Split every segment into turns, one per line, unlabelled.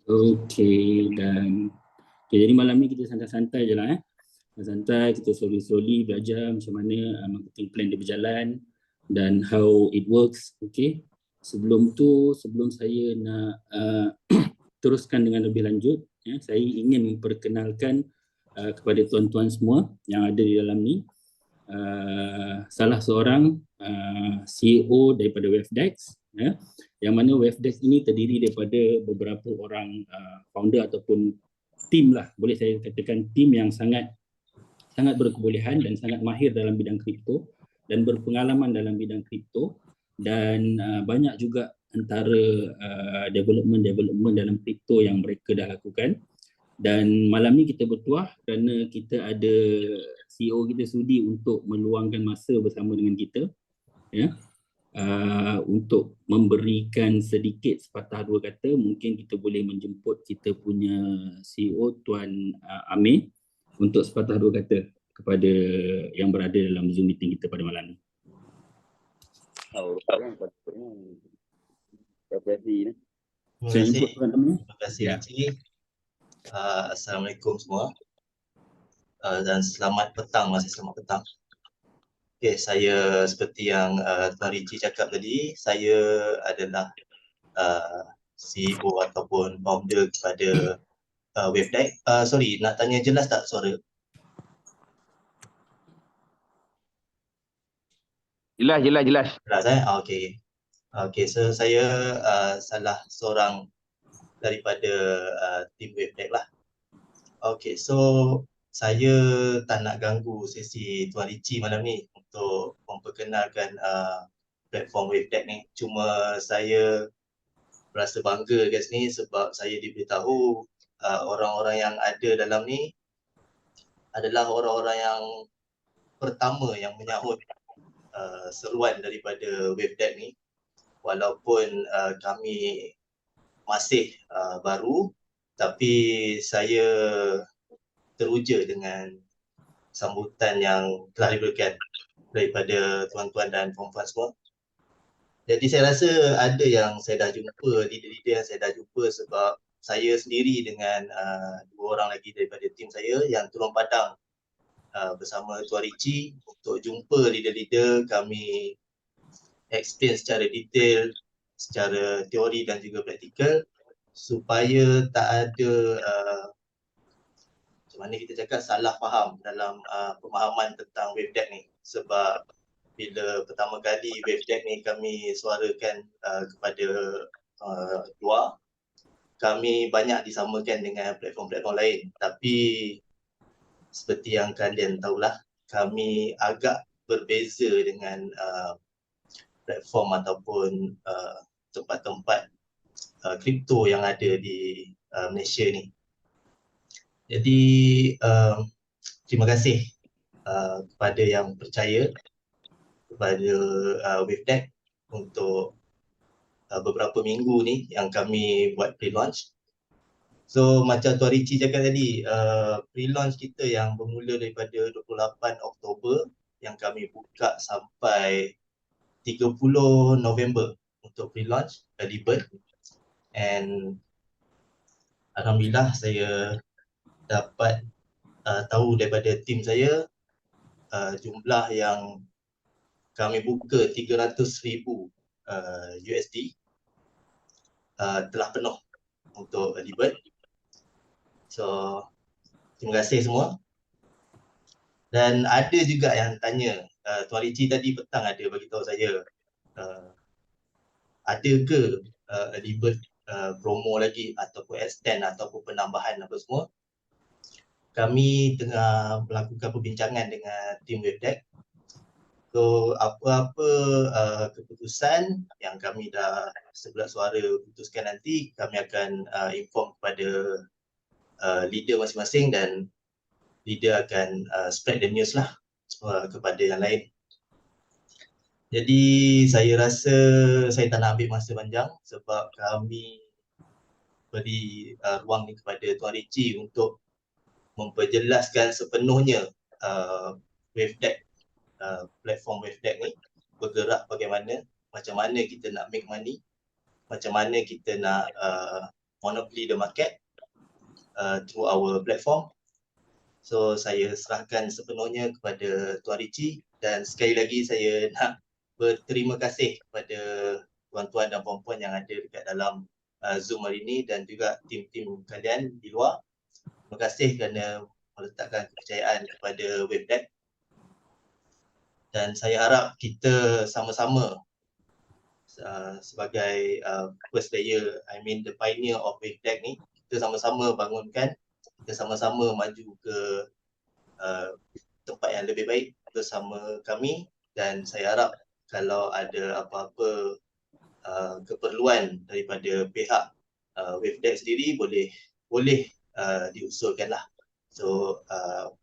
Okey, dan jadi malam ni kita santai-santai je lah santai, kita slowly belajar macam mana marketing plan dia berjalan dan how it works. Okay, sebelum tu, sebelum saya nak teruskan dengan lebih lanjut, saya ingin memperkenalkan kepada tuan-tuan semua yang ada di dalam ni, salah seorang CEO daripada Wavdex, yang mana Wavdex ini terdiri daripada beberapa orang founder ataupun tim lah, boleh saya katakan tim yang sangat berkebolehan dan sangat mahir dalam bidang kripto dan berpengalaman dalam bidang kripto, dan banyak juga antara development dalam kripto yang mereka dah lakukan. Dan malam ni kita bertuah kerana kita ada CEO kita sudi untuk meluangkan masa bersama dengan kita, untuk memberikan sedikit sepatah dua kata. Mungkin kita boleh menjemput kita punya CEO Tuan Amir untuk sepatah dua kata kepada yang berada dalam Zoom meeting kita pada malam ni.
Terima kasih Encik. Assalamualaikum semua. Dan selamat petang, masih selamat petang. Okay, saya seperti yang Tuan Ricci cakap tadi, saya adalah CEO ataupun founder kepada Wavdex. Sorry, nak tanya jelas tak suara?
Jelas.
Jelas Okay. Okay, so saya salah seorang daripada tim Wavdex lah. Okay, so saya tak nak ganggu sesi Tuan Ricci malam ni untuk memperkenalkan platform Wavdex ni. Cuma saya berasa bangga kat sini sebab saya diberitahu orang-orang yang ada dalam ni adalah orang-orang yang pertama yang menyahut seruan daripada Wavdex ni. Walaupun kami masih baru, tapi saya teruja dengan sambutan yang telah diberikan daripada tuan-tuan dan puan-puan semua. Jadi saya rasa ada yang saya dah jumpa, leader-leader yang saya dah jumpa, sebab saya sendiri dengan dua orang lagi daripada tim saya yang turun padang bersama Tuan Ricci untuk jumpa leader-leader. Kami explain secara detail, secara teori dan juga praktikal, supaya tak ada macam mana kita cakap salah faham dalam pemahaman tentang Wavdex ni. Sebab bila pertama kali Wavdex ni kami suarakan kepada luar, kami banyak disamakan dengan platform-platform lain. Tapi seperti yang kalian tahulah, kami agak berbeza dengan platform ataupun tempat-tempat kripto yang ada di Malaysia ni. Jadi terima kasih kepada yang percaya kepada Wavdex untuk beberapa minggu ni yang kami buat pre-launch. So macam Tuan Ricci cakap tadi, pre-launch kita yang bermula daripada 28 Oktober yang kami buka sampai 30 November untuk pre-launch early bird. And alhamdulillah saya dapat tahu daripada tim saya jumlah yang kami buka 300,000 USD telah penuh untuk early bird. So terima kasih semua. Dan ada juga yang tanya, Tuan Ricci tadi petang ada bagi tahu saya, ada ke early bird promo lagi ataupun extend ataupun penambahan apa semua. Kami tengah melakukan perbincangan dengan tim Wavdex. So apa-apa keputusan yang kami dah sebelah suara putuskan nanti, kami akan inform kepada leader masing-masing dan leader akan spread the news lah kepada yang lain. Jadi saya rasa saya tak nak ambil masa panjang sebab kami beri ruang ni kepada Tuan Ricci untuk memperjelaskan sepenuhnya Wavdex, platform Wavdex ni bergerak bagaimana, macam mana kita nak make money, macam mana kita nak monopoly the market through our platform. So saya serahkan sepenuhnya kepada Tuan Richie, dan sekali lagi saya nak berterima kasih kepada tuan-tuan dan puan-puan yang ada dekat dalam Zoom hari ini dan juga tim-tim kalian di luar. Terima kasih kerana meletakkan kepercayaan kepada WebDeck, dan saya harap kita sama-sama sebagai first player, I mean the pioneer of WebDeck ni, kita sama-sama bangunkan, kita sama-sama maju ke tempat yang lebih baik bersama kami. Dan saya harap kalau ada apa-apa keperluan daripada pihak WebDeck sendiri boleh diusulkan lah. So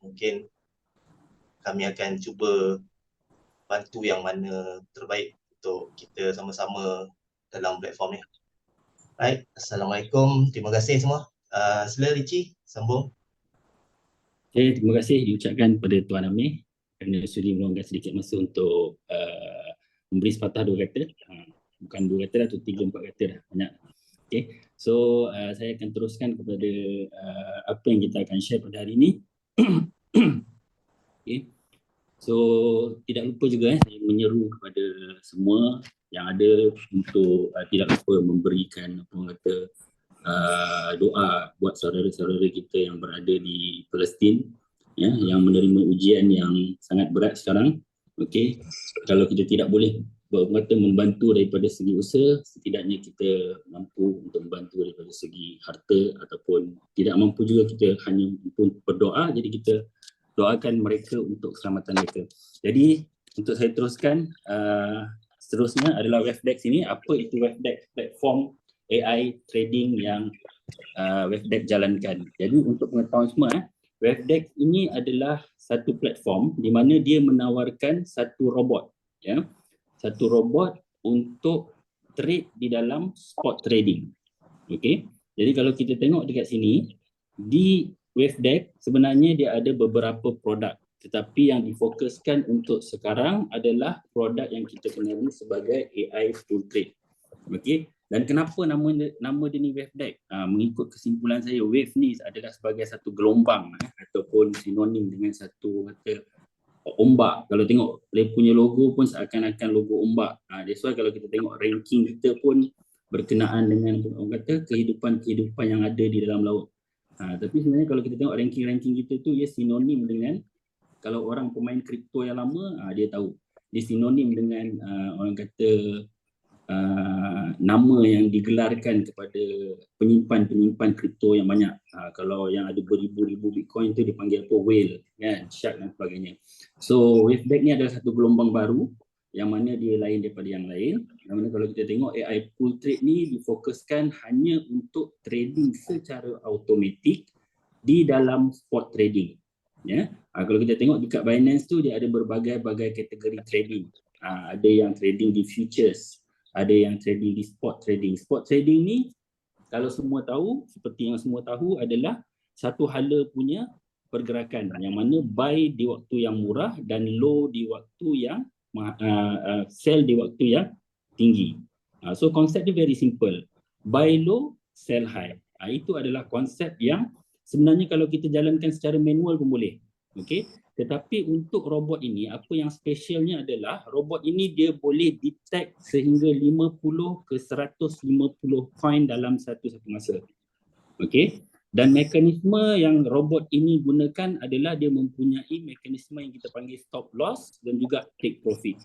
mungkin kami akan cuba bantu yang mana terbaik untuk kita sama-sama dalam platform ni. Baik, Assalamualaikum, terima kasih semua. Sila Richie, sambung.
Okay, terima kasih diucapkan kepada Tuan Amir kerana sudi meluangkan sedikit masa untuk memberi sepatah dua kata. Bukan dua kata dah, tu 3-4 kata dah, banyak. Okay, so saya akan teruskan kepada apa yang kita akan share pada hari ini. Okay. So tidak lupa juga saya menyeru kepada semua yang ada untuk tidak lupa memberikan apa orang kata doa buat saudara-saudara kita yang berada di Palestin, ya, yang menerima ujian yang sangat berat sekarang. Okey, kalau kita tidak boleh membantu daripada segi usaha, setidaknya kita mampu untuk membantu daripada segi harta, ataupun tidak mampu juga kita hanya mampu berdoa, jadi kita doakan mereka untuk keselamatan mereka. Jadi untuk saya teruskan, seterusnya adalah WebDeck ini. Apa itu WebDeck? Platform AI trading yang WebDeck jalankan. Jadi untuk pengetahuan semua, WebDeck ini adalah satu platform di mana dia menawarkan satu robot, ya, satu robot untuk trade di dalam spot trading. Okey. Jadi kalau kita tengok dekat sini, di WebDeck sebenarnya dia ada beberapa produk, tetapi yang difokuskan untuk sekarang adalah produk yang kita kenali sebagai AI Full Trade. Okey. Dan kenapa nama dia ni WebDeck? Mengikut kesimpulan saya, wave ni adalah sebagai satu gelombang ataupun sinonim dengan satu kata ombak. Kalau tengok dia punya logo pun seakan-akan logo ombak. That's why kalau kita tengok ranking kita pun berkenaan dengan orang kata kehidupan yang ada di dalam laut. Tapi sebenarnya kalau kita tengok ranking kita tu, ia sinonim dengan, kalau orang pemain kripto yang lama, dia tahu dia sinonim dengan orang kata nama yang digelarkan kepada penyimpan kripto yang banyak. Kalau yang ada beribu-ribu Bitcoin tu dipanggil apa? Whale, kan, shark dan sebagainya. So WebDeck ni adalah satu gelombang baru yang mana dia lain daripada yang lain. Yang mana kalau kita tengok AI Full Trade ni difokuskan hanya untuk trading secara automatik di dalam spot trading. Ya, kalau kita tengok dekat Binance tu dia ada berbagai-bagai kategori trading. Ada yang trading di futures, ada yang trading di spot trading. Spot trading ni kalau semua tahu, seperti yang semua tahu, adalah satu hala punya pergerakan yang mana buy di waktu yang murah dan low di waktu yang sell di waktu yang tinggi. So konsep dia very simple. Buy low, sell high. Itu adalah konsep yang sebenarnya kalau kita jalankan secara manual pun boleh. Okey. Tetapi untuk robot ini, apa yang spesialnya adalah robot ini dia boleh detect sehingga 50 ke 150 coin dalam satu masa. Okey. Dan mekanisme yang robot ini gunakan adalah dia mempunyai mekanisme yang kita panggil stop loss dan juga take profit.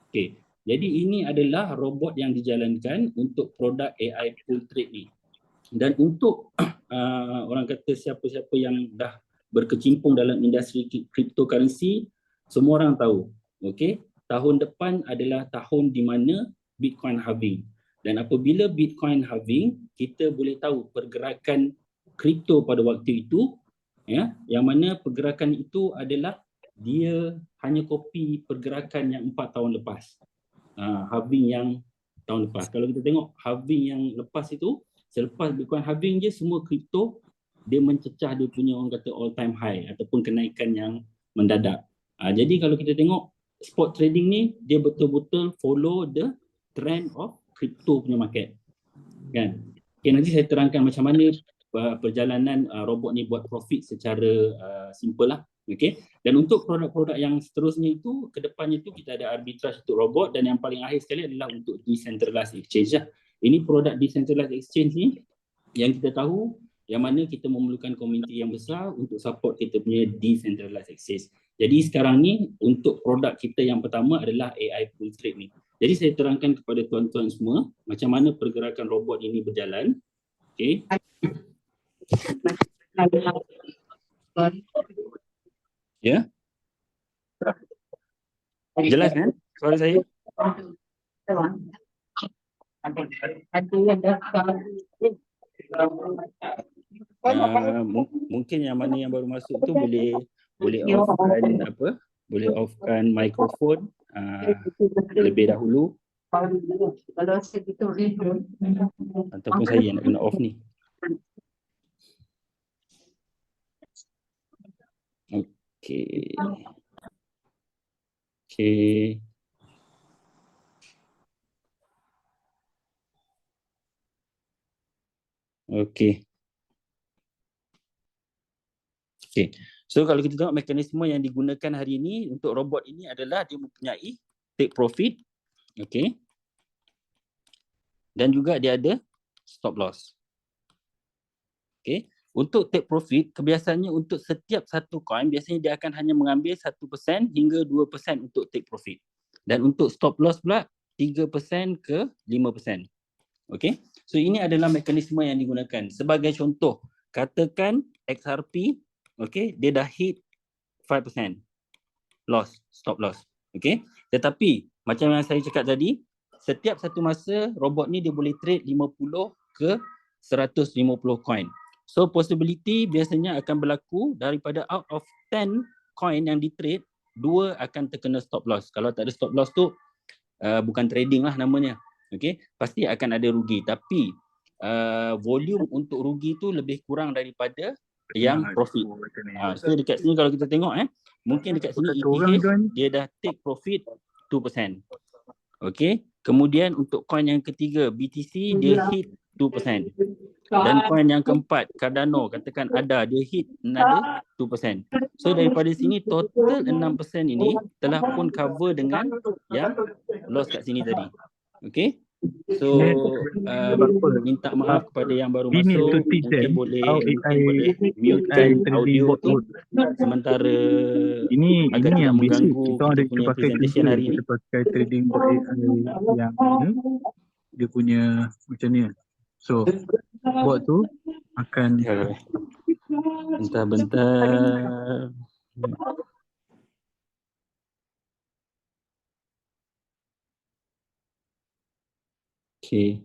Okey. Jadi ini adalah robot yang dijalankan untuk produk AI Full Trade ni. Dan untuk orang kata siapa-siapa yang dah berkecimpung dalam industri cryptocurrency, semua orang tahu, okey, tahun depan adalah tahun di mana Bitcoin halving. Dan apabila Bitcoin halving, kita boleh tahu pergerakan kripto pada waktu itu, ya, yang mana pergerakan itu adalah dia hanya kopi pergerakan yang 4 tahun lepas. Halving yang tahun lepas. Kalau kita tengok halving yang lepas itu, selepas Bitcoin halving je, semua kripto dia mencecah dia punya orang kata all time high ataupun kenaikan yang mendadak. Jadi kalau kita tengok spot trading ni, dia betul-betul follow the trend of crypto punya market, kan? Okay, nanti saya terangkan macam mana perjalanan robot ni buat profit secara simple lah. Okay. Dan untuk produk-produk yang seterusnya itu, kedepannya itu kita ada arbitrage untuk robot, dan yang paling akhir sekali adalah untuk decentralized exchange lah. Ini produk decentralized exchange ni yang kita tahu yang mana kita memerlukan komuniti yang besar untuk support kita punya decentralized exchange. Jadi sekarang ni untuk produk kita yang pertama adalah AI Pool Trade ni. Jadi saya terangkan kepada tuan-tuan semua macam mana pergerakan robot ini berjalan. Okay. Ya. Jelas kan suara saya? Mungkin yang mana yang baru masuk tu boleh offkan mikrofon lebih dahulu, ataupun saya nak kena off ni. Okey. Okey. Okey. Okey. So kalau kita tengok mekanisme yang digunakan hari ini untuk robot ini adalah dia mempunyai take profit, okey. Dan juga dia ada stop loss. Okey. Untuk take profit, kebiasaannya untuk setiap satu coin biasanya dia akan hanya mengambil 1% hingga 2% untuk take profit. Dan untuk stop loss pula 3% ke 5%. Okey. So ini adalah mekanisme yang digunakan. Sebagai contoh, katakan XRP, okey, dia dah hit 5% loss, stop loss. Okey. Tetapi macam yang saya cakap tadi, setiap satu masa robot ni dia boleh trade 50 ke 150 coin. So possibility biasanya akan berlaku daripada out of 10 coin yang di trade, 2 akan terkena stop loss. Kalau tak ada stop loss tu bukan trading lah namanya. Okey, pasti akan ada rugi, tapi volume untuk rugi tu lebih kurang daripada yang profit. So dekat sini kalau kita tengok mungkin dekat sini ETH dia dah take profit 2%. Okey, kemudian untuk coin yang ketiga BTC dia hit 2%. Dan coin yang keempat Cardano katakan ada, dia hit another 2%. So daripada sini total 6% ini telah pun cover dengan yang loss kat sini tadi. Okay. So minta maaf kepada yang baru masuk, mungkin boleh mutekan audio tu sementara
ini
agak tidak
yang basic.
mengganggu
Kita ada
kita punya
pakai
presentation hari ni.
kita pakai trading bot yang ni dia punya macam ni. So bot tu akan
bentar-bentar. Okay.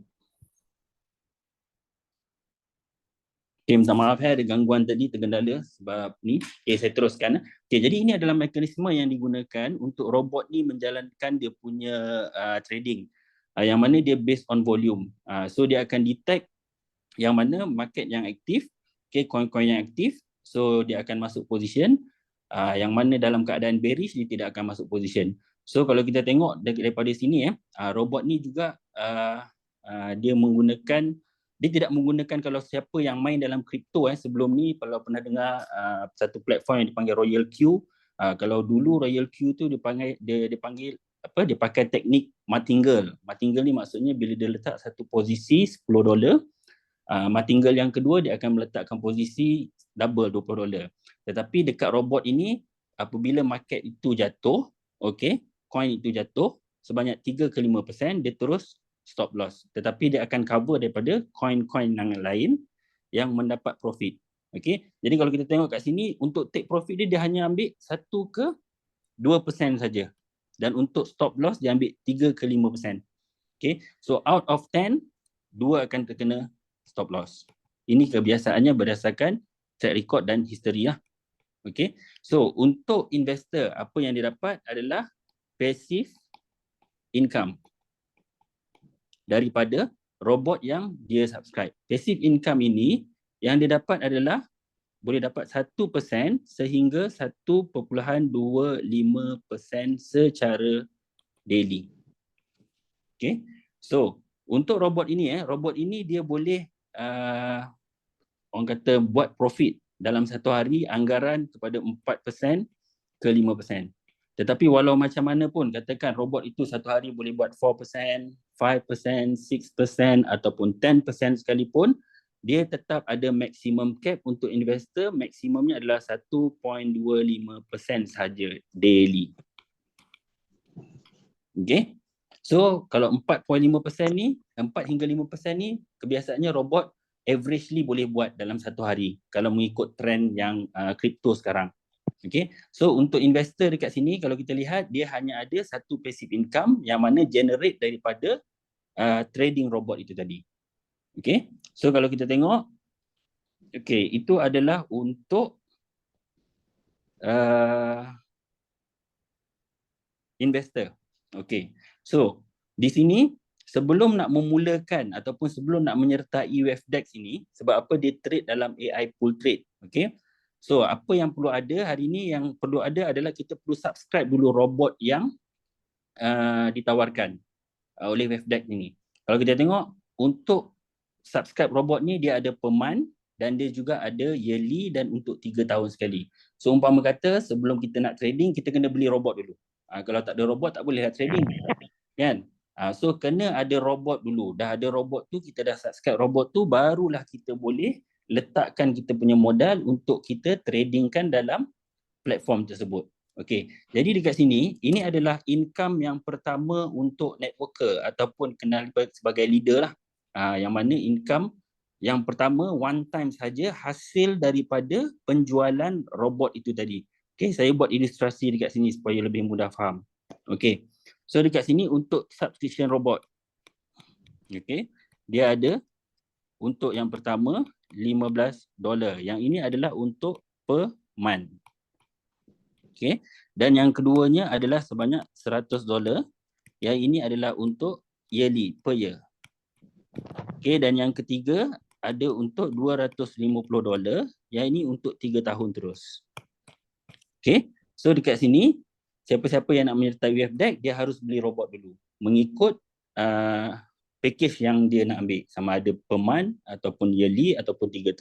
Okay, minta maaf ada gangguan tadi, tergendala sebab ni. Okay, saya teruskan. Okay, jadi ini adalah mekanisme yang digunakan untuk robot ni menjalankan dia punya trading. Yang mana dia based on volume. So dia akan detect yang mana market yang aktif, okay, coin-coin yang aktif, so dia akan masuk position. Yang mana dalam keadaan bearish dia tidak akan masuk position. So kalau kita tengok daripada sini robot ni juga dia tidak menggunakan, kalau siapa yang main dalam kripto sebelum ni, kalau pernah dengar satu platform yang dipanggil Royal Q. Kalau dulu Royal Q tu dia pakai teknik martingale. Martingale ni maksudnya bila dia letak satu posisi $10, martingale yang kedua dia akan meletakkan posisi double $20. Tetapi dekat robot ini apabila market itu jatuh, okey, coin itu jatuh sebanyak 3 ke 5%, dia terus stop loss. Tetapi dia akan cover daripada coin-coin yang lain yang mendapat profit. Okey. Jadi kalau kita tengok kat sini untuk take profit dia hanya ambil 1 ke 2% saja. Dan untuk stop loss dia ambil 3 ke 5%. Okey. So out of 10, 2 akan terkena stop loss. Ini kebiasaannya berdasarkan track record dan history lah. Okey. So untuk investor apa yang dia dapat adalah passive income daripada robot yang dia subscribe. Passive income ini yang dia dapat adalah boleh dapat 1% sehingga 1.25% secara daily. Okay. So untuk robot ini dia boleh orang kata buat profit dalam satu hari anggaran kepada 4% ke 5%. Tetapi walau macam mana pun, katakan robot itu satu hari boleh buat 4%, 5%, 6% ataupun 10% sekalipun, dia tetap ada maksimum cap untuk investor, maksimumnya adalah 1.25% sahaja daily. Okay. So kalau 4.5% ni, 4 hingga 5% ni, kebiasaannya robot averagely boleh buat dalam satu hari kalau mengikut trend yang crypto sekarang. Okay. So untuk investor dekat sini, kalau kita lihat, dia hanya ada satu passive income yang mana generate daripada trading robot itu tadi. Okay. So kalau kita tengok, okay, itu adalah untuk investor. Okay. So di sini sebelum nak memulakan ataupun sebelum nak menyertai WFDEX ini, sebab apa dia trade dalam AI pool trade. Okay. So apa yang perlu ada hari ini, yang perlu ada adalah kita perlu subscribe dulu robot yang ditawarkan oleh WFDEX ini. Kalau kita tengok, untuk subscribe robot ni dia ada per month dan dia juga ada yearly dan untuk 3 tahun sekali. So umpama kata sebelum kita nak trading, kita kena beli robot dulu. Kalau tak ada robot tak boleh trading. Kan? So kena ada robot dulu. Dah ada robot tu, kita dah subscribe robot tu, barulah kita boleh letakkan kita punya modal untuk kita tradingkan dalam platform tersebut. Okey. Jadi dekat sini, ini adalah income yang pertama untuk networker ataupun kenal sebagai leader lah. Yang mana income yang pertama one time saja hasil daripada penjualan robot itu tadi. Okey, saya buat ilustrasi dekat sini supaya lebih mudah faham. Okey. So dekat sini untuk subscription robot. Okey. Dia ada untuk yang pertama $15. Yang ini adalah untuk per month. Okay. Dan yang keduanya adalah sebanyak $100. Yang ini adalah untuk yearly, per year. Okay. Dan yang ketiga ada untuk $250. Yang ini untuk 3 tahun terus. Okay. So dekat sini, siapa-siapa yang nak menyertai WFDEX, dia harus beli robot dulu. Mengikut package yang dia nak ambil. Sama ada per month ataupun yearly ataupun 3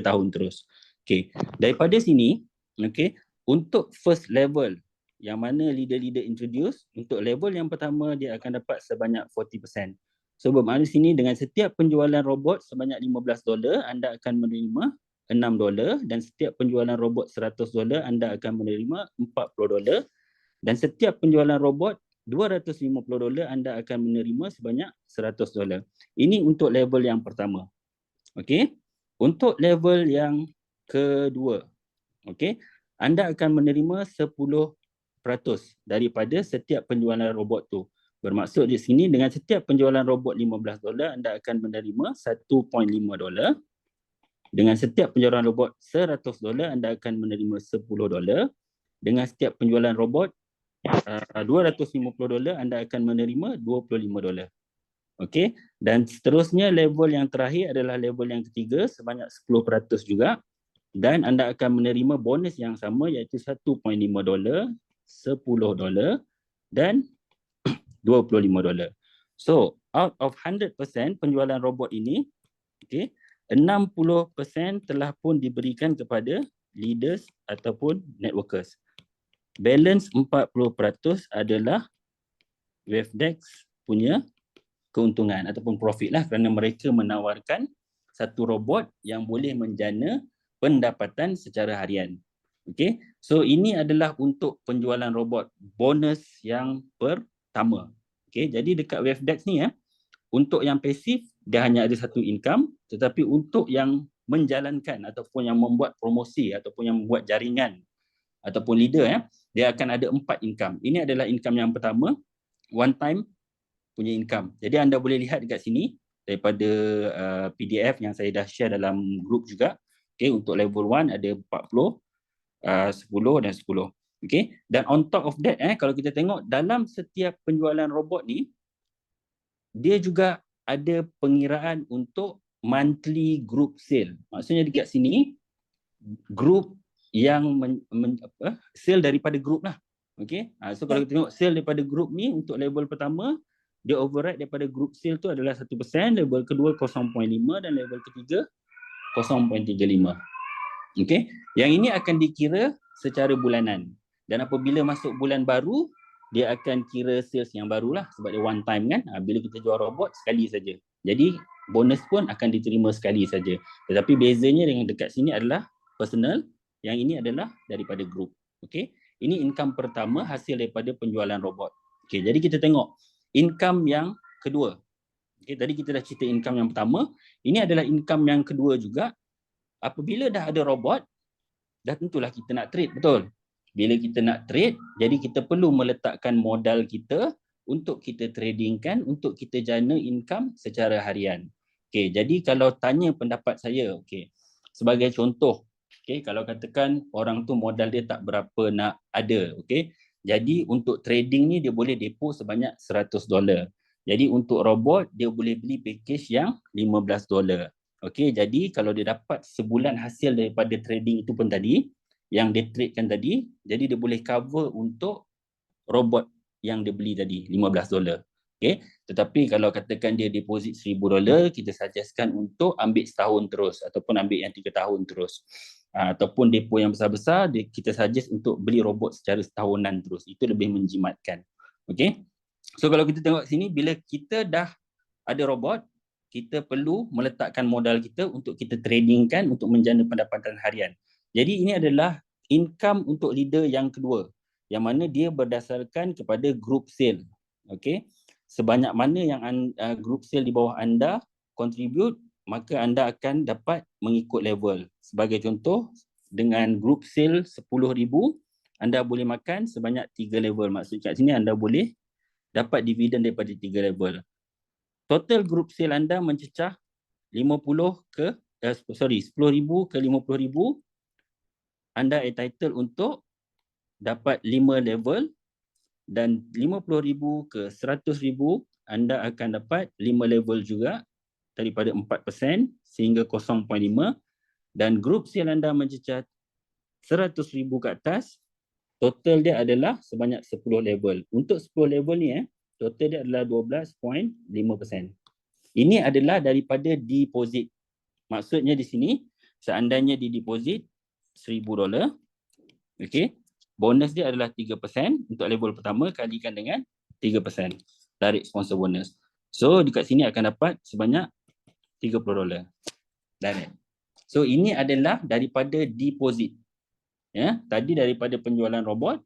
tahun terus. Okay. Daripada sini, okay, untuk first level yang mana leader-leader introduce, untuk level yang pertama dia akan dapat sebanyak 40%. So bermakna sini dengan setiap penjualan robot sebanyak $15, anda akan menerima $6 dan setiap penjualan robot $100 anda akan menerima $40 dan setiap penjualan robot $250 anda akan menerima sebanyak $100. Ini untuk level yang pertama. Okey. Untuk level yang kedua, okey, anda akan menerima 10% daripada setiap penjualan robot tu. Bermaksud di sini dengan setiap penjualan robot $15 anda akan menerima $1.5. Dengan setiap penjualan robot $100 anda akan menerima $10. Dengan setiap penjualan robot $250 anda akan menerima $25. Okey, dan seterusnya level yang terakhir adalah level yang ketiga sebanyak 10% juga. Dan anda akan menerima bonus yang sama iaitu $1.5, $10 dan $25. So, out of 100% penjualan robot ini, okay, 60% telah pun diberikan kepada leaders ataupun networkers. Balance 40% adalah WFDEX punya keuntungan ataupun profit lah kerana mereka menawarkan satu robot yang boleh menjana pendapatan secara harian. Okey. So ini adalah untuk penjualan robot bonus yang pertama. Okey, jadi dekat WFDEX ni untuk yang pasif dia hanya ada satu income, tetapi untuk yang menjalankan ataupun yang membuat promosi ataupun yang membuat jaringan ataupun leader dia akan ada 4 income. Ini adalah income yang pertama, one time punya income. Jadi anda boleh lihat dekat sini daripada PDF yang saya dah share dalam group juga. Okay, untuk level 1 ada 40, 10 dan 10. Okay, dan on top of that, kalau kita tengok dalam setiap penjualan robot ni, dia juga ada pengiraan untuk monthly group sale. Maksudnya dekat sini, group yang sale daripada group lah. Okay, so kalau kita tengok sale daripada group ni untuk level pertama, dia override daripada group sale tu adalah 1%, level kedua 0.5 dan level ketiga 0.35. Okey, yang ini akan dikira secara bulanan. Dan apabila masuk bulan baru, dia akan kira sales yang barulah sebab dia one time kan. Bila kita jual robot sekali saja. Jadi bonus pun akan diterima sekali saja. Tetapi bezanya dengan dekat sini adalah personal, yang ini adalah daripada group. Okey, ini income pertama hasil daripada penjualan robot. Okey, jadi kita tengok income yang kedua. Okey, tadi kita dah cerita income yang pertama, ini adalah income yang kedua juga. Apabila dah ada robot, dah tentulah kita nak trade, betul? Bila kita nak trade, jadi kita perlu meletakkan modal kita untuk kita tradingkan, untuk kita jana income secara harian. Okey, jadi kalau tanya pendapat saya, okey, sebagai contoh, okey, kalau katakan orang tu modal dia tak berapa nak ada, okey. Jadi untuk trading ni dia boleh depo sebanyak $100. Jadi untuk robot dia boleh beli package yang $15. Okey, jadi kalau dia dapat sebulan hasil daripada trading itu pun tadi, yang dia tradekan tadi, jadi dia boleh cover untuk robot yang dia beli tadi, $15. Okey, tetapi kalau katakan dia deposit $1,000, kita suggestkan untuk ambil setahun terus ataupun ambil yang 3 tahun terus. Ataupun depo yang besar-besar, kita suggest untuk beli robot secara setahunan terus. Itu lebih menjimatkan. Okey. So kalau kita tengok sini, bila kita dah ada robot, kita perlu meletakkan modal kita untuk kita tradingkan untuk menjana pendapatan harian. Jadi ini adalah income untuk leader yang kedua, yang mana dia berdasarkan kepada group sale. Okey, sebanyak mana yang group sale di bawah anda contribute, maka anda akan dapat mengikut level. Sebagai contoh, dengan group sale 10,000, anda boleh makan sebanyak 3 level. Maksudnya kat sini anda boleh dapat dividen daripada 3 level. Total group sale anda mencecah 10,000 ke 50,000 ke 50,000, anda entitled untuk dapat 5 level, dan 50,000 ke 100,000 anda akan dapat 5 level juga daripada 4% sehingga 0.5, dan group sale anda mencecah 100,000 ke atas, total dia adalah sebanyak 10 level. Untuk 10 level ni total dia adalah 12.5%. Ini adalah daripada deposit. Maksudnya di sini, seandainya di deposit $1,000, okey, bonus dia adalah 3% untuk level pertama, kalikan dengan 3% direct sponsor bonus. So dekat sini akan dapat sebanyak $30 direct. So ini adalah daripada deposit. Ya, tadi daripada penjualan robot,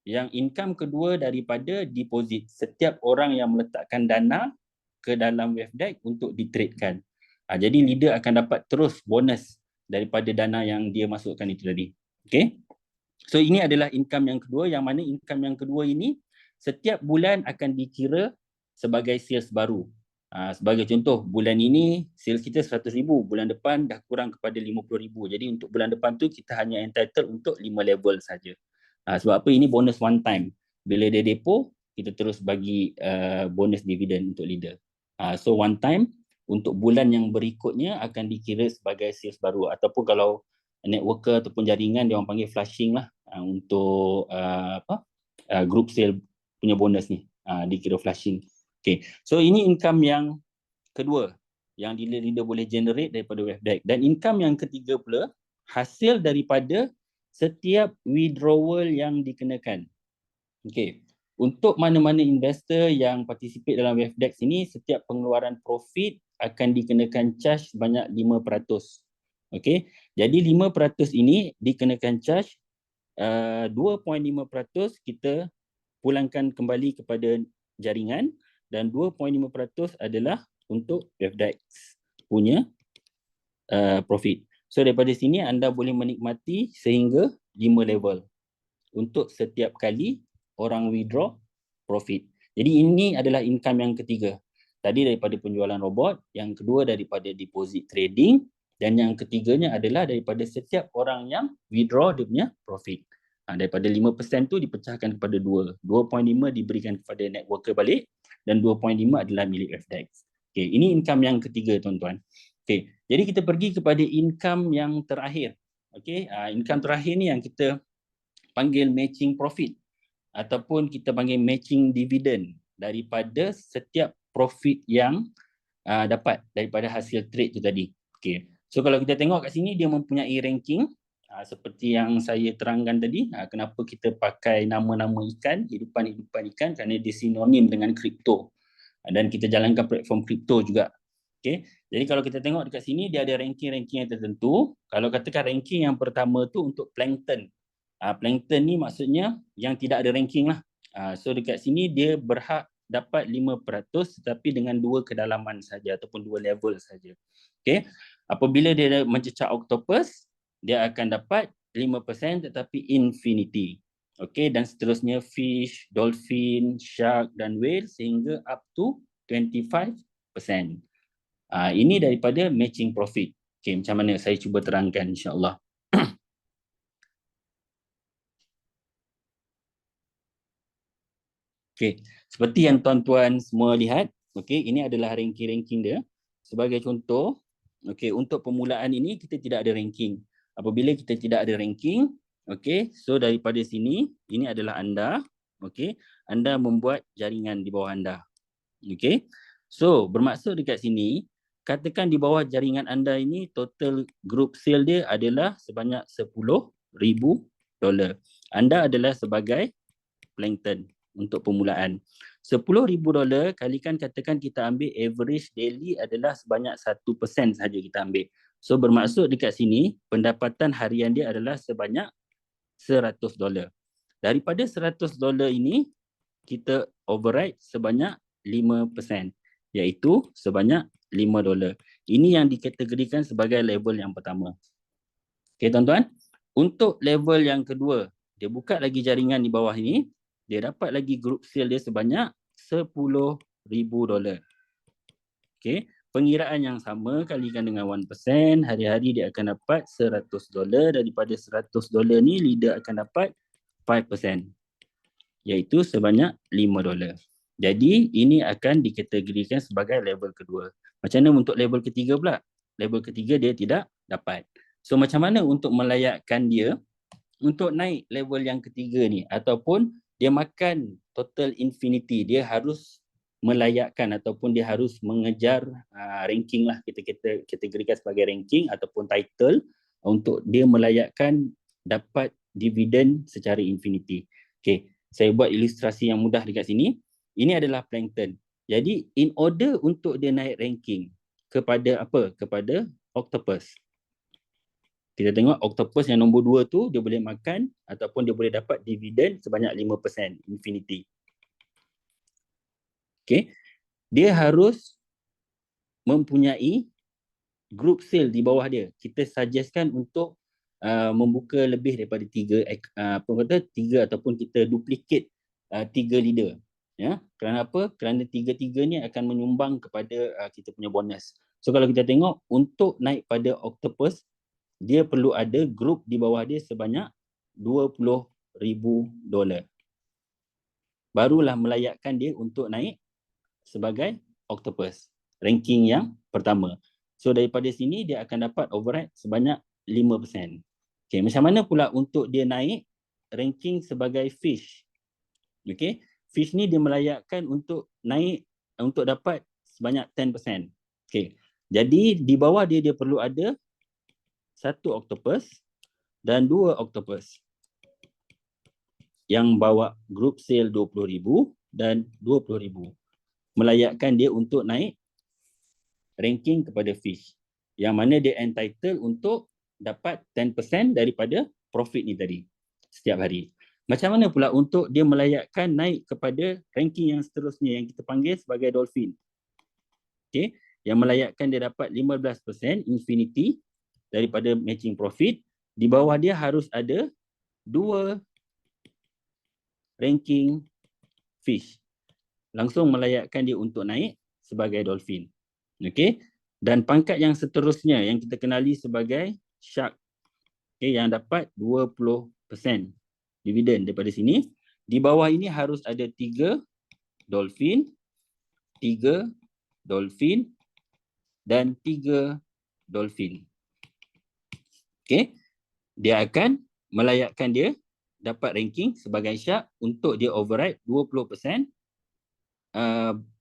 yang income kedua daripada deposit. Setiap orang yang meletakkan dana ke dalam WealthDeck untuk ditradekan. Jadi leader akan dapat terus bonus daripada dana yang dia masukkan itu tadi. Okay. So ini adalah income yang kedua, yang mana income yang kedua ini setiap bulan akan dikira sebagai sales baru. Sebagai contoh, bulan ini sales kita 100,000, bulan depan dah kurang kepada 50,000. Jadi untuk bulan depan tu kita hanya entitled untuk 5 level saja. Sebab apa? Ini bonus one time. Bila dia depo, kita terus bagi bonus dividen untuk leader. So one time, untuk bulan yang berikutnya akan dikira sebagai sales baru, ataupun kalau networker ataupun jaringan dia orang panggil flushing lah, untuk group sale punya bonus ni, dikira flushing. Okay, so ini income yang kedua yang leader boleh generate daripada WealthDeck. Dan income yang ketiga pula hasil daripada setiap withdrawal yang dikenakan. Okay, untuk mana-mana investor yang participate dalam WealthDeck ini, setiap pengeluaran profit akan dikenakan charge sebanyak 5%. Okay, jadi 5% ini dikenakan charge, 2.5% kita pulangkan kembali kepada jaringan, dan 2.5% adalah untuk WealthDeck punya profit. So daripada sini anda boleh menikmati sehingga 5 level untuk setiap kali orang withdraw profit. Jadi ini adalah income yang ketiga. Tadi daripada penjualan robot, yang kedua daripada deposit trading, dan yang ketiganya adalah daripada setiap orang yang withdraw dia punya profit. Daripada 5% tu dipecahkan kepada 2. 2.5 diberikan kepada networker balik, dan 2.5 adalah milik WealthDeck. Okay, ini income yang ketiga, tuan-tuan. Okay, jadi kita pergi kepada income yang terakhir. Okay, income terakhir ni yang kita panggil matching profit ataupun kita panggil matching dividend. daripada setiap profit yang dapat daripada hasil trade tu tadi. Okay. So kalau kita tengok kat sini dia mempunyai ranking seperti yang saya terangkan tadi, kenapa kita pakai nama-nama ikan, hidupan-hidupan ikan, kerana dia sinonim dengan kripto. Dan kita jalankan platform kripto juga. Okay. Jadi kalau kita tengok dekat sini dia ada ranking-ranking yang tertentu. Kalau katakan ranking yang pertama tu untuk plankton. Plankton ni maksudnya yang tidak ada ranking lah. So dekat sini dia berhak dapat 5% tetapi dengan 2 kedalaman saja ataupun 2 level saja. Okay. Apabila dia mencecah octopus, dia akan dapat 5% tetapi infinity. Okay, dan seterusnya fish, dolphin, shark dan whale sehingga up to 25%. Ini daripada matching profit. Okay, macam mana saya cuba terangkan insya-Allah. Okay, seperti yang tuan-tuan semua lihat, okay, ini adalah ranking-ranking dia. Sebagai contoh, okay, untuk permulaan ini kita tidak ada ranking. Apabila kita tidak ada ranking, okay, so daripada sini, ini adalah anda, okay, anda membuat jaringan di bawah anda. Okay, so bermaksud dekat sini, katakan di bawah jaringan anda ini, total group sale dia adalah sebanyak $10,000. Anda adalah sebagai plankton untuk permulaan. $10,000 kalikan katakan kita ambil average daily adalah sebanyak 1% saja kita ambil. So bermaksud dekat sini pendapatan harian dia adalah sebanyak $100. Daripada $100 ini kita override sebanyak 5%, iaitu sebanyak $5. Ini yang dikategorikan sebagai level yang pertama. Okey tuan-tuan, untuk level yang kedua, dia buka lagi jaringan di bawah ini, dia dapat lagi group sale dia sebanyak $10,000. Okey, pengiraan yang sama kalikan dengan 1%, hari-hari dia akan dapat $100. Daripada $100 ni leader akan dapat 5%, iaitu sebanyak $5. Jadi ini akan dikategorikan sebagai level kedua. Macam mana untuk level ketiga pula? Level ketiga dia tidak dapat. So macam mana untuk melayakkan dia untuk naik level yang ketiga ni, ataupun dia makan total infinity, dia harus melayakkan ataupun dia harus mengejar ranking lah, kita kategorikan sebagai ranking ataupun title untuk dia melayakkan dapat dividen secara infinity. Okay, saya buat ilustrasi yang mudah dekat sini. Ini adalah plankton. Jadi in order untuk dia naik ranking kepada apa? Kepada octopus. Kita tengok octopus yang nombor 2 tu dia boleh makan ataupun dia boleh dapat dividen sebanyak 5% infinity. Okay. Dia harus mempunyai group sale di bawah dia. Kita suggestkan untuk membuka lebih daripada 3 ataupun kita duplicate 3 leader. Ya, kerana apa? Kerana 3-3 ni akan menyumbang kepada kita punya bonus. So kalau kita tengok untuk naik pada octopus, dia perlu ada grup di bawah dia sebanyak $20,000. Barulah melayakkan dia untuk naik sebagai octopus, ranking yang pertama. So daripada sini dia akan dapat override sebanyak 5%. Okay, macam mana pula untuk dia naik ranking sebagai fish? Okay, fish ni dia melayakkan untuk naik, untuk dapat sebanyak 10%. Okay, jadi di bawah dia perlu ada 1 octopus dan 2 octopus yang bawa group sale 20,000 dan 20,000. Melayakkan dia untuk naik ranking kepada fish, yang mana dia entitled untuk dapat 10% daripada profit ni tadi setiap hari. Macam mana pula untuk dia melayakkan naik kepada ranking yang seterusnya yang kita panggil sebagai dolphin? Okay, yang melayakkan dia dapat 15% infinity daripada matching profit. Di bawah dia harus ada 2 ranking fish. Langsung melayakkan dia untuk naik sebagai dolphin. Okey. Dan pangkat yang seterusnya yang kita kenali sebagai shark. Okey, yang dapat 20% dividen daripada sini. Di bawah ini harus ada 3 dolphin, 3 dolphin dan 3 dolphin. Okay, dia akan melayakkan dia dapat ranking sebagai shark untuk dia override 20%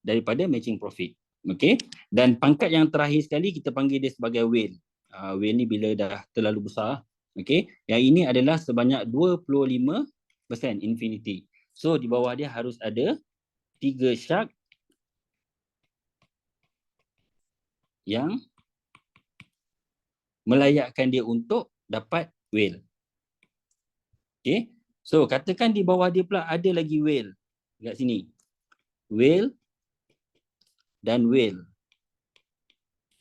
daripada matching profit. Okey. Dan pangkat yang terakhir sekali kita panggil dia sebagai whale. Whale ni bila dah terlalu besar. Okey. Yang ini adalah sebanyak 25% infinity. So di bawah dia harus ada 3 shark yang melayakkan dia untuk dapat whale. Okey. So katakan di bawah dia pula ada lagi whale dekat sini. Whale dan whale.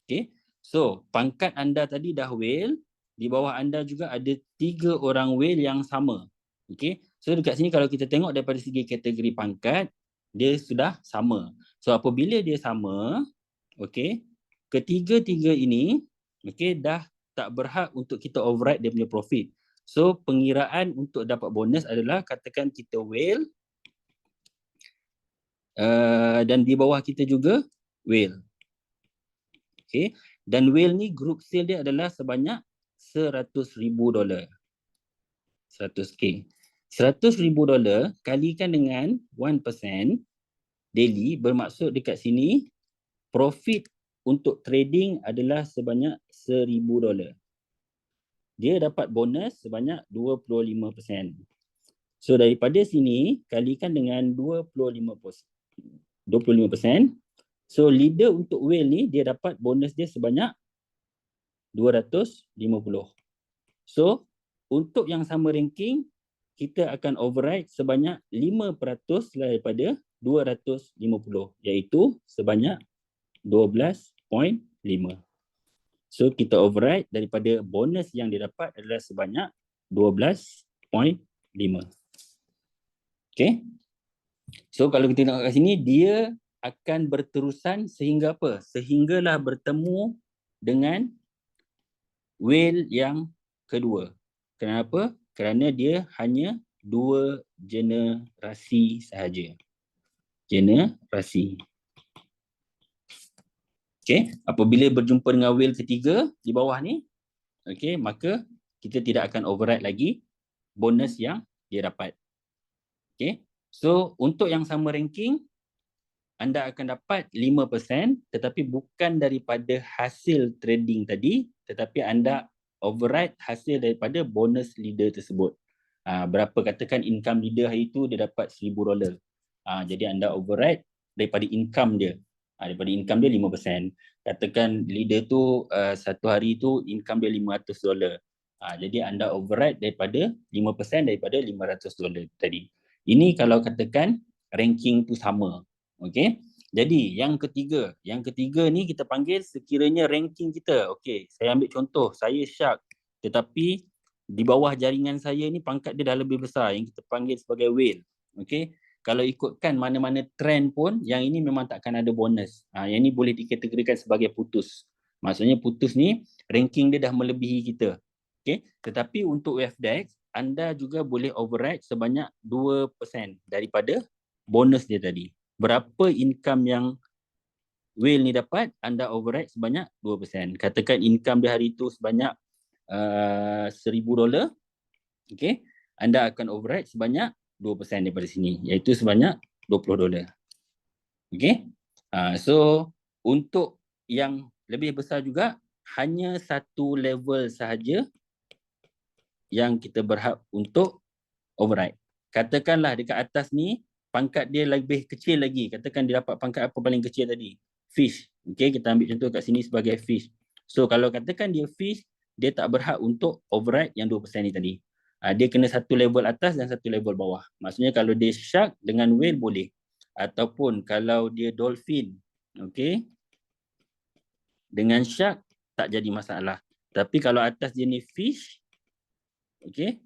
Okey. So pangkat anda tadi dah whale, di bawah anda juga ada 3 orang whale yang sama. Okey. So dekat sini kalau kita tengok daripada segi kategori pangkat, dia sudah sama. So apabila dia sama, okey, ketiga-tiga ini okey dah tak berhak untuk kita override dia punya profit. So pengiraan untuk dapat bonus adalah katakan kita whale dan di bawah kita juga whale. Okay. Dan whale ni group sale dia adalah sebanyak $100,000. 100K. $100,000 kalikan dengan 1% daily bermaksud dekat sini profit untuk trading adalah sebanyak $1,000. Dia dapat bonus sebanyak 25%. So daripada sini kalikan dengan 25%. So leader untuk whale ni dia dapat bonus dia sebanyak 250. So untuk yang sama ranking kita akan override sebanyak 5% daripada 250 iaitu sebanyak 12.5. So kita override daripada bonus yang dia dapat adalah sebanyak 12.5. Okay. So kalau kita tengok kat sini dia akan berterusan sehingga apa? Sehinggalah bertemu dengan whale yang kedua. Kenapa? Kerana dia hanya 2 generasi sahaja. Generasi. Okey, apabila berjumpa dengan whale ketiga di bawah ni, okey, maka kita tidak akan override lagi bonus yang dia dapat. Okey. So untuk yang sama ranking anda akan dapat 5% tetapi bukan daripada hasil trading tadi tetapi anda override hasil daripada bonus leader tersebut. Berapa katakan income leader hari itu dia dapat $1,000. Jadi anda override daripada income dia. Daripada income dia 5%. Katakan leader tu satu hari tu income dia $500. Jadi anda override daripada 5% daripada $500 tadi. Ini kalau katakan ranking tu sama. Okey. Jadi yang ketiga ni kita panggil sekiranya ranking kita. Okey, saya ambil contoh, saya shark tetapi di bawah jaringan saya ni pangkat dia dah lebih besar yang kita panggil sebagai whale. Okey. Kalau ikutkan mana-mana trend pun yang ini memang takkan ada bonus. Yang ini boleh dikategorikan sebagai putus. Maksudnya putus ni ranking dia dah melebihi kita. Okey. Tetapi untuk WFDEX anda juga boleh override sebanyak 2% daripada bonus dia tadi. Berapa income yang whale ni dapat, anda override sebanyak 2%. Katakan income dia hari itu sebanyak $1,000. Okey. Anda akan override sebanyak 2% daripada sini, iaitu sebanyak $20. Okey. So untuk yang lebih besar juga hanya satu level sahaja yang kita berhak untuk override. Katakanlah dekat atas ni pangkat dia lebih kecil lagi. Katakan dia dapat pangkat apa paling kecil tadi? Fish. Okey, kita ambil contoh kat sini sebagai fish. So kalau katakan dia fish, dia tak berhak untuk override yang 2% ni tadi. Dia kena satu level atas dan satu level bawah. Maksudnya kalau dia shark dengan whale boleh. Ataupun kalau dia dolphin, okey, dengan shark tak jadi masalah. Tapi kalau atas dia ni fish, okey,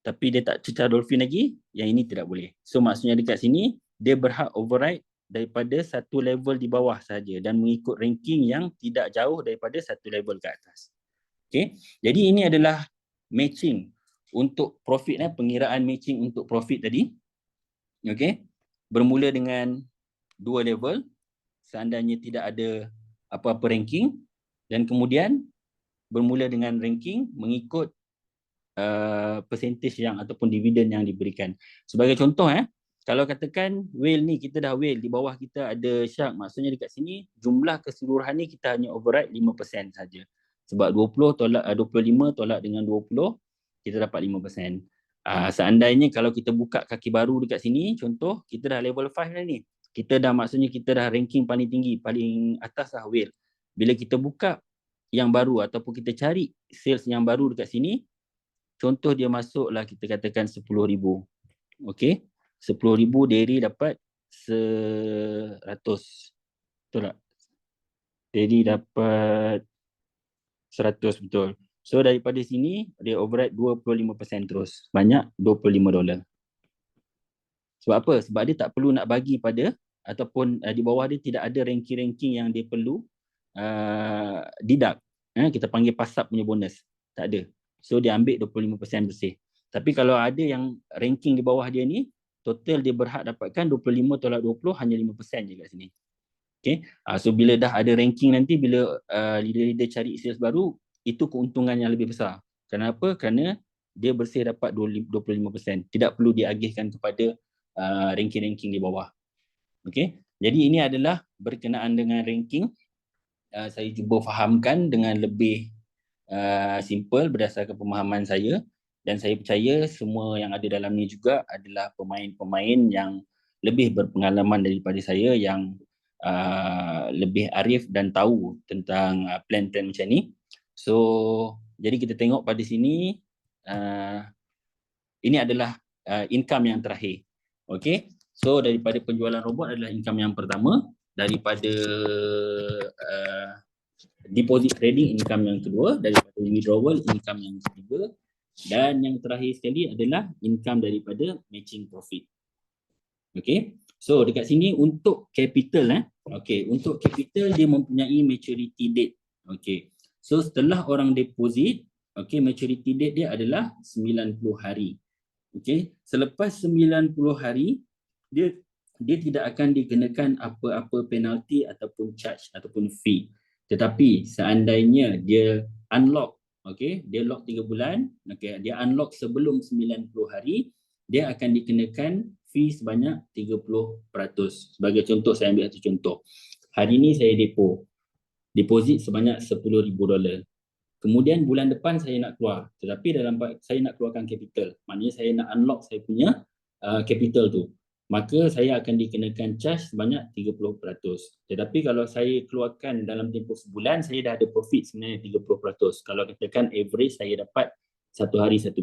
tapi dia tak cecah dolphin lagi, yang ini tidak boleh. So maksudnya dekat sini, dia berhak override daripada satu level di bawah saja dan mengikut ranking yang tidak jauh daripada satu level ke atas. Okay. Jadi ini adalah matching untuk profit, pengiraan matching untuk profit tadi. Okay. Bermula dengan 2 level, seandainya tidak ada apa-apa ranking, dan kemudian bermula dengan ranking mengikut percentage yang ataupun dividen yang diberikan. Sebagai contoh, Kalau katakan whale ni, kita dah whale, di bawah kita ada shark, maksudnya dekat sini jumlah keseluruhan ni kita hanya override 5% saja. Sebab 20 tolak 25 tolak dengan 20, kita dapat 5%. Seandainya kalau kita buka kaki baru dekat sini, contoh kita dah level 5 dah ni. Kita dah, maksudnya kita dah ranking paling tinggi, paling atas lah whale. Bila kita buka yang baru ataupun kita cari sales yang baru dekat sini, contoh dia masuklah kita katakan 10,000. Okey. 10,000 Derry dapat 100. Betul tak? Derry dapat 100, betul. So daripada sini dia override 25% terus. Banyak $25. Sebab apa? Sebab dia tak perlu nak bagi pada ataupun di bawah dia tidak ada ranking-ranking yang dia perlu deduct. Kita panggil pass up punya bonus. Tak ada. So dia ambil 25% bersih. Tapi kalau ada yang ranking di bawah dia ni, total dia berhak dapatkan 25 tolak 20 hanya 5% je kat sini. Okay. So bila dah ada ranking nanti, bila leader-leader cari sales baru, itu keuntungan yang lebih besar. Kenapa? Kerana dia bersih dapat 25%. Tidak perlu diagihkan kepada ranking-ranking di bawah. Okay. Jadi ini adalah berkenaan dengan ranking. Saya cuba fahamkan dengan lebih simple berdasarkan pemahaman saya. Dan saya percaya semua yang ada dalam ni juga adalah pemain-pemain yang lebih berpengalaman daripada saya, yang lebih arif dan tahu tentang plan-plan macam ni. So, jadi kita tengok pada sini, ini adalah income yang terakhir. Okay, so daripada penjualan robot adalah income yang pertama. Daripada deposit trading, income yang kedua. Daripada withdrawal, income yang ketiga. Dan yang terakhir sekali adalah income daripada matching profit. Okay, so dekat sini untuk capital, okay, untuk capital dia mempunyai maturity date. Okay, so setelah orang deposit, okay, maturity date dia adalah 90 hari. Okay, selepas 90 hari, dia tidak akan dikenakan apa-apa penalty ataupun charge ataupun fee. Tetapi seandainya dia unlock, okay, dia lock 3 bulan, okay, dia unlock sebelum 90 hari, dia akan dikenakan fee sebanyak 30%. Sebagai contoh, saya ambil satu contoh. Hari ni saya deposit sebanyak $10,000. Kemudian bulan depan saya nak keluar, tetapi saya nak keluarkan capital. Maknanya saya nak unlock saya punya capital tu. Maka saya akan dikenakan charge sebanyak 30%. Tetapi kalau saya keluarkan dalam tempoh sebulan, saya dah ada profit sebenarnya 30%. Kalau katakan average saya dapat satu hari 1%.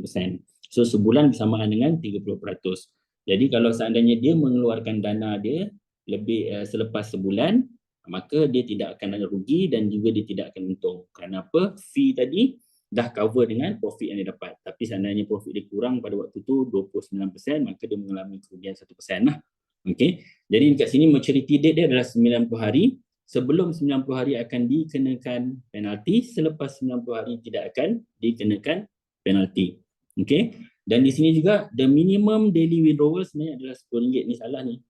So sebulan bersamaan dengan 30%. Jadi kalau seandainya dia mengeluarkan dana dia lebih selepas sebulan, maka dia tidak akan ada rugi dan juga dia tidak akan untung. Kerana apa? Fee tadi dah cover dengan profit yang dia dapat. Tapi seandainya profit dia kurang pada waktu tu 29%, maka dia mengalami kerugian 1% lah. Okay. Jadi dekat sini maturity date dia adalah 90 hari. Sebelum 90 hari akan dikenakan penalti, selepas 90 hari tidak akan dikenakan penalti. Okay. Dan di sini juga the minimum daily withdrawal sebenarnya adalah RM10. Ni salah ni.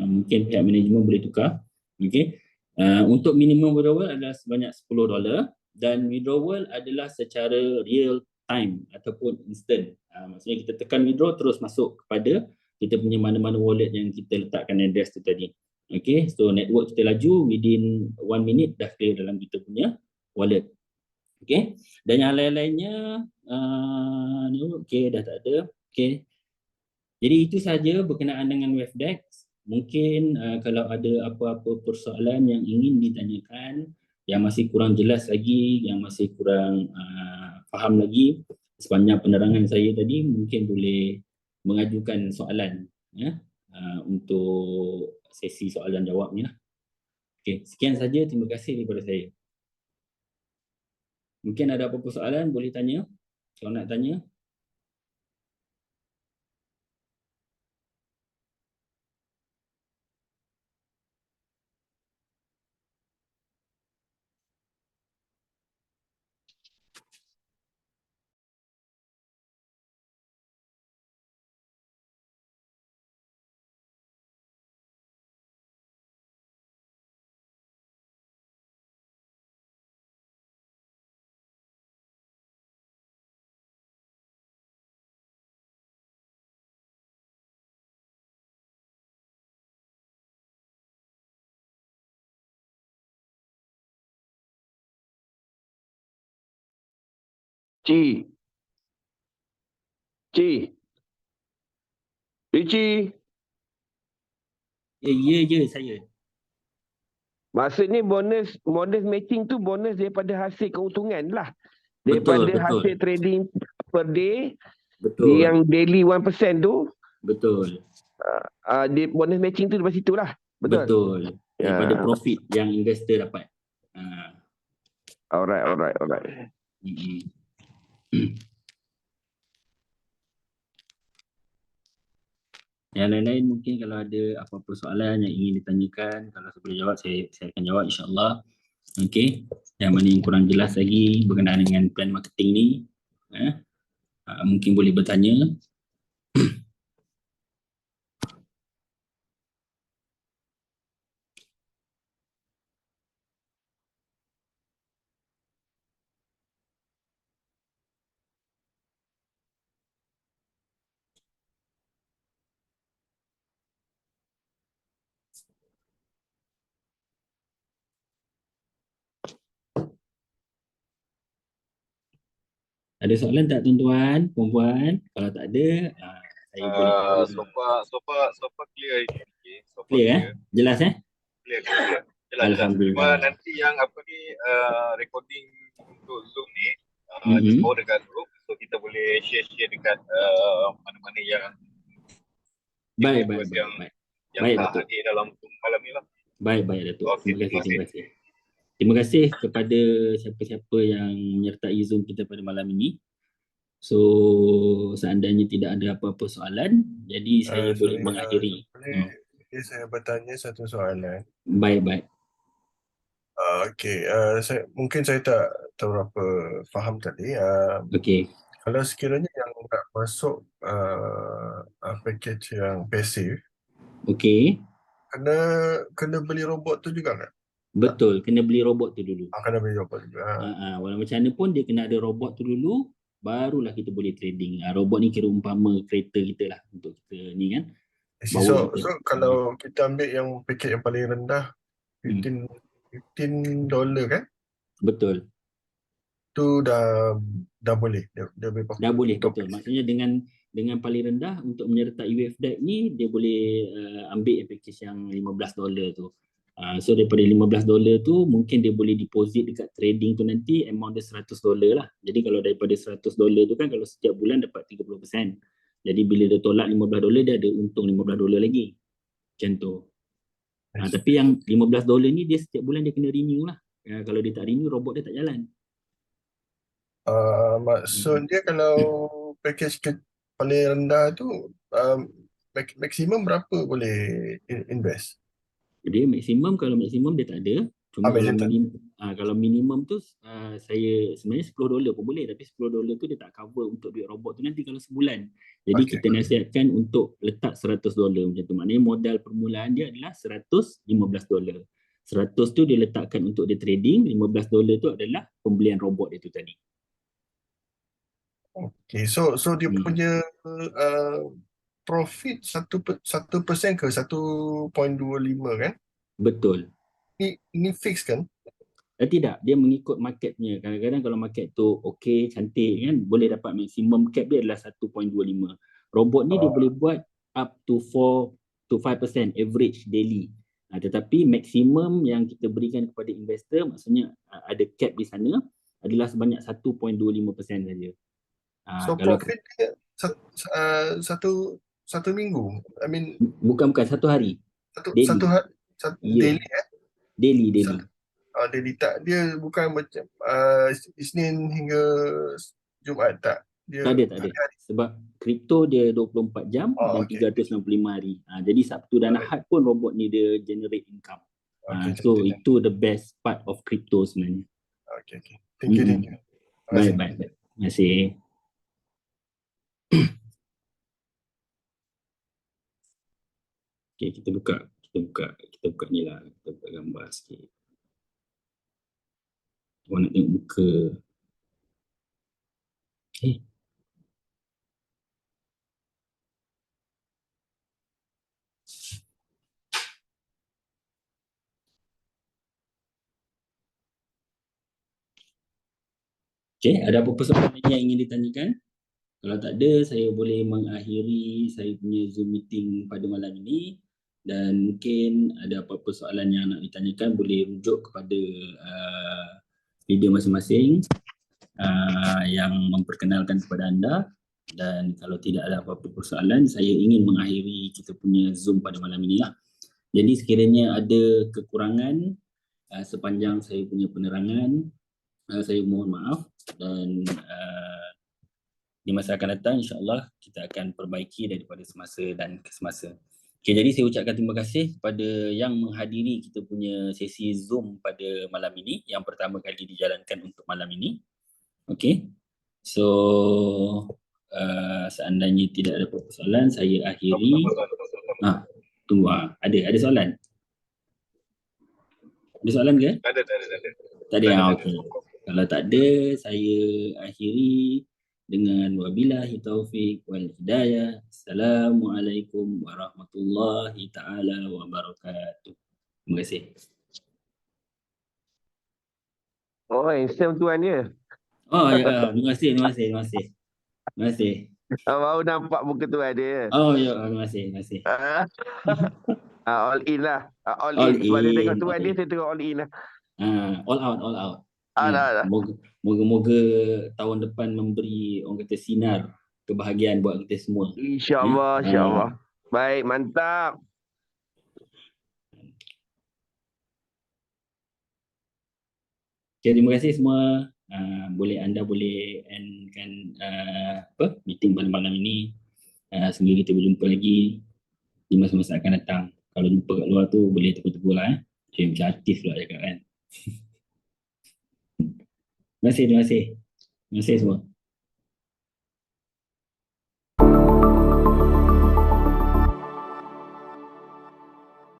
Mungkin pihak manajemen boleh tukar. Okay. Untuk minimum withdrawal adalah sebanyak $10 dan withdrawal adalah secara real time ataupun instant. Maksudnya kita tekan withdraw terus masuk kepada kita punya mana-mana wallet yang kita letakkan address tu tadi. Okay, so network kita laju, within 1 minute dah clear dalam kita punya wallet. Okay, dan yang lain-lainnya okay, dah tak ada. Okay, jadi itu sahaja berkenaan dengan Wavdex. Mungkin kalau ada apa-apa persoalan yang ingin ditanyakan, yang masih kurang jelas lagi, yang masih kurang faham lagi sepanjang penerangan saya tadi, mungkin boleh mengajukan soalan untuk sesi soalan jawabnya. Okey, sekian saja, terima kasih daripada saya. Mungkin ada apa-apa soalan boleh tanya, kalau nak tanya.
Ci. Ci. Ci.
Ya, saya.
Maksudnya bonus matching tu bonus daripada hasil keuntungan lah.
Betul,
Daripada hasil
betul.
trading per day,
Betul,
yang daily 1% tu,
betul.
bonus matching tu daripada situ lah. Betul?
Betul. Daripada
Ya.
profit yang investor dapat.
Alright.
Mm-mm. Yang lain-lain mungkin kalau ada apa-apa soalan yang ingin ditanyakan, kalau saya boleh jawab, saya akan jawab insyaAllah. Okey. Yang mana yang kurang jelas lagi berkenaan dengan plan marketing ni, mungkin boleh bertanya. Ada soalan tak tuan-tuan, puan-puan? Kalau tak ada, saya boleh
So far clear ini. Okay. So far
clear. Jelas
Clear. Jelas. Cuma
Alhamdulillah.
nanti yang recording untuk Zoom ni,
Mhm.
just bawa dekat group, so kita boleh share dekat mana-mana yang
Baik.
yang
Baik,
tak
Datuk.
hadir dalam Zoom malam ni lah.
Baik, Datuk.
Okey,
Terima kasih. Terima kasih kepada siapa-siapa yang menyertai Zoom kita pada malam ini. So, seandainya tidak ada apa-apa soalan, jadi saya boleh mengakhiri.
Boleh saya bertanya satu soalan?
Baik.
Okey, mungkin saya tak terberapa faham tadi.
Okey.
Kalau sekiranya yang nak masuk package yang pasif,
Okey.
kena beli robot tu juga kan?
Betul, kena beli robot tu dulu.
Kena beli robot juga.
Walau macam mana pun dia kena ada robot tu dulu, barulah kita boleh trading. Robot ni kira umpama kereta kita lah untuk kita ni kan.
So kalau kita ambil yang package yang paling rendah, $15 kan?
Betul.
Tu dah boleh. Dia boleh pakai.
Dah boleh, betul. Maksudnya dengan paling rendah untuk menyertai WaveDeck ni, dia boleh ambil package yang $15 tu. So daripada $15 tu mungkin dia boleh deposit dekat trading tu nanti amount dia $100 lah. Jadi kalau daripada $100 tu kan, kalau setiap bulan dapat 30%. Jadi bila dia tolak $15 dia ada untung $15 lagi. Macam tu. Tapi yang $15 ni dia setiap bulan dia kena renew lah. Kalau dia tak renew, robot dia tak jalan.
Maksudnya kalau package paling rendah tu maksimum berapa boleh invest?
Jadi kalau maksimum dia tak ada. Cuma kalau minimum tu saya sebenarnya $10 pun boleh, tapi $10 tu dia tak cover untuk duit robot tu nanti kalau sebulan. Jadi kita nasihatkan untuk letak $100 macam tu. Maknanya modal permulaan dia adalah $115. 100 tu dia letakkan untuk dia trading, $15 tu adalah pembelian robot dia tu tadi.
Okay, so dia punya profit 1% ke 1.25 kan?
Betul.
Ini fix kan?
Tidak, dia mengikut marketnya. Kadang-kadang kalau market tu okey, cantik kan, boleh dapat maksimum cap dia adalah 1.25. Robot ni dia boleh buat up to 4 to 5% average daily. Tetapi maksimum yang kita berikan kepada investor, maksudnya ada cap di sana, adalah sebanyak 1.25% saja.
So profit dia satu minggu? I mean
bukan satu hari.
Satu hari daily
Daily.
Daily tak, dia bukan macam Isnin hingga Jumaat tak?
Tak ada. Sebab kripto dia 24 jam dan 365 hari. Jadi Sabtu dan Ahad pun robot ni dia generate income. So itu the best part of crypto sebenarnya.
Okay. Thank you.
Baik. Terima kasih. Okay, kita buka ni lah. Kita buka gambar sikit. Orang nak tengok muka. Okay. Okay, ada apa-apa soalan lain yang ingin ditanyakan? Kalau tak ada, saya boleh mengakhiri saya punya Zoom meeting pada malam ini. Dan mungkin ada apa-apa soalan yang nak ditanyakan, boleh rujuk kepada leader masing-masing yang memperkenalkan kepada anda. Dan kalau tidak ada apa-apa persoalan, saya ingin mengakhiri kita punya Zoom pada malam ini lah. Jadi sekiranya ada kekurangan sepanjang saya punya penerangan, saya mohon maaf. Dan di masa akan datang, insyaAllah kita akan perbaiki daripada semasa dan ke semasa. Okay, jadi saya ucapkan terima kasih kepada yang menghadiri kita punya sesi Zoom pada malam ini, yang pertama kali dijalankan untuk malam ini. Okay, so seandainya tidak ada persoalan, saya akhiri. Tunggu, ada soalan? Ada soalan ke?
Ada.
Tak ada. Okay. Kalau tak ada, saya akhiri dengan wabillahi taufik wal hidayah. Assalamualaikum warahmatullahi taala wabarakatuh. Terima kasih.
Oh, handsome tuan dia.
Oh ya, terima kasih.
Baru nampak muka tuan dia.
Oh ya, terima kasih.
All in lah. All in. Sebab dia tengok tuan dia, saya tengok all in lah.
All out.
Dah.
Moga-moga tahun depan memberi orang kata sinar kebahagiaan buat kita semua.
InsyaAllah. Baik, mantap.
Okay, terima kasih semua. Anda boleh endkan meeting pada malam ini. Sehingga kita berjumpa lagi di masa-masa akan datang. Kalau jumpa kat luar tu boleh tegur-tegur lah. Macam artis pula cakap kan. Terima kasih semua.